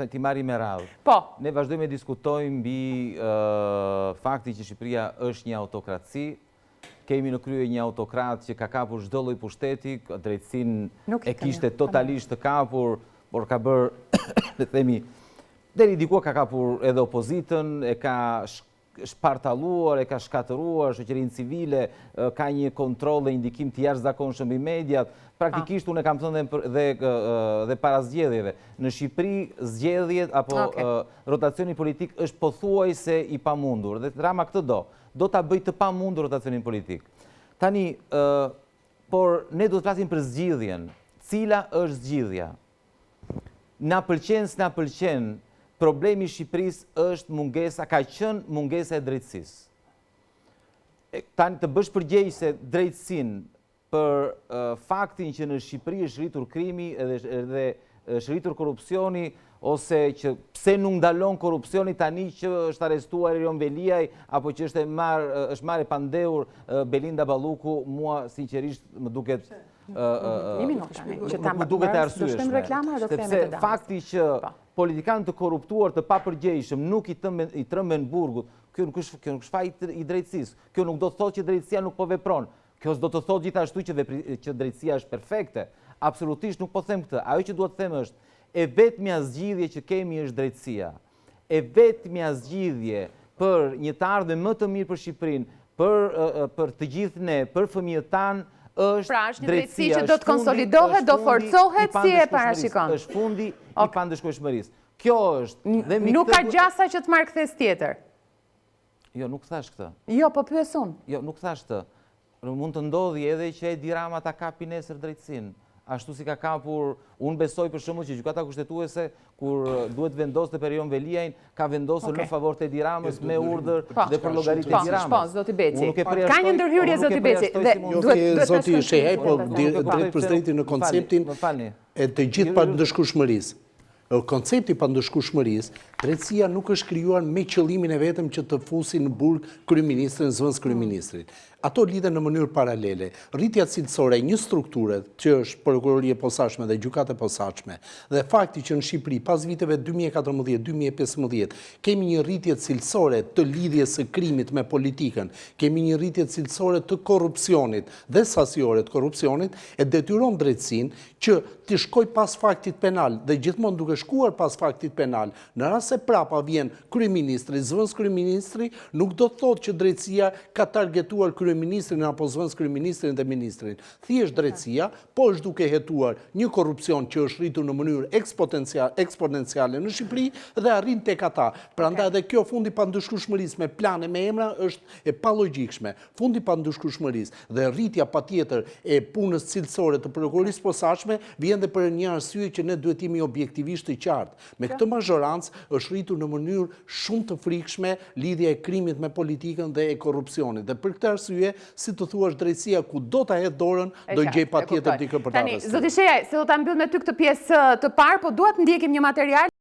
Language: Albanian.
ti marri me radhë. Po. Ne vazhdojmë e diskutojmë mbi fakti që Shqipëria është një autokraci. Kemi në krye një autokrat që ka kapur çdo lloj pushteti, drejtësinë e kishte totalisht të kapur, por ka bërë, le të themi, deri diku ka kapur edhe opozitën, e ka shpartalluar, e ka shkatëruar shoqërinë civile, ka një kontroll dhe indikim të jashtëzakonshëm mbi mediat. Praktikisht unë e kam thënë dhe para zgjedhjeve. Në Shqipëri zgjedhjet apo rotacioni politik është pothuajse i pamundur dhe Rama këtë do ta bëj të pamundur rotacionin politik. Tani, por ne do të flasim për zgjidhjen. Cila është zgjidhja? Na pëlqen, s'na pëlqen, problemi i Shqipërisë është ka qenë mungesa e drejtësisë. Tani të bësh përgjegjëse drejtësinë për faktin që në Shqipëri është rritur krimi dhe është rritur korrupsioni, ose që pse nuk ndalon korrupsioni tani që është arrestuar Erion Veliaj, apo që është marrë e pandehur Belinda Balluku, mua sinqerisht më duket më duket e arsyeshme. Sepse fakti që politikanë të korruptuar të papërgjegjshëm nuk i trëmben burgut, kjo nuk është fajt i drejtësisë. Kjo nuk do të thotë që drejtësia nuk po vepron. Kjo do të thotë gjithashtu që drejtësia është perfekte. Absolutisht nuk po them këtë. Ajo që duhet të them është, e vetmja zgjidhje që kemi është drejtësia. E vetmja zgjidhje për një të ardhmë më të mirë për Shqipërinë, për të gjithë ne, për fëmijët tanë, është drejtësi që do të konsolidohet, do forcohet, si e parashikon. Është fundi i pandëshkueshmërisë. Kjo është. Nuk ka gjasa që të marrë kthes tjetër. Jo, nuk thash këtë. Jo, po pyes unë. Jo, nuk thash këtë. Mund të ndodhi edhe që Edi Rama ta kapi nesër drejtësinë. Ashtu si ka kapur, unë besoj për shembull që gjykata kushtetuese, kur duhet vendoste për Erion Veliajin, ka vendosur në favor të Edi Ramës me urdhër dhe për llogaritë e Edi Ramës. Po, zoti Beci. Ka një ndërhyrje zoti Beci. Zoti Shehaj, po drejt për drejti në konceptin e të gjithë pandëshkueshmërisë. Koncepti pandëshkueshmërisë, drejtësia nuk është krijuar me qëllimin e vetëm që të fusi në burg kryeministrin, zëvendës kryeministrit. Ato lidhen në mënyrë paralele. Rritja cilësore e një strukture që është prokuroria e posaçme dhe gjykata e posaçme, dhe fakti që në Shqipëri pas viteve 2014-2015 kemi një rritje cilësore të lidhjes së krimit me politikën, kemi një rritje cilësore të korrupsionit dhe sasiore të korrupsionit, e detyron drejtësinë që të shkoj pas faktit penal dhe gjithmonë duke shkuar pas faktit penal. Në rast se prapa vjen kryeministri, zëvendës kryeministri, nuk do të thotë që drejtësia ka targetuar kryeministrin apo zëvendës kryeministrin dhe ministrin. Thjesht drejtësia po është duke hetuar një korrupsion që është rritur në mënyrë eksponenciale në Shqipëri dhe arrin tek ata. Prandaj edhe kjo fundi pandëshkueshmërisë me plane me emra është e palogjikshme. Fundi pandëshkueshmërisë dhe rritja patjetër e punës cilësore të prokurorisë posaçme vjen dhe për një arsye që ne duhet jemi objektivisht të qartë. Me këtë mazhorancë është rritur në mënyrë shumë të frikshme lidhja e krimit me politikën dhe e korrupsionit. Dhe për këtë arsye, si të thuash drejtësia ku do ta hedh dorën, do gjej patjetër dikë për ta arrestuar. Zoti Shehaj, se do ta mbyll me ty këtë pjesë të parë, po duhet ndjekim një material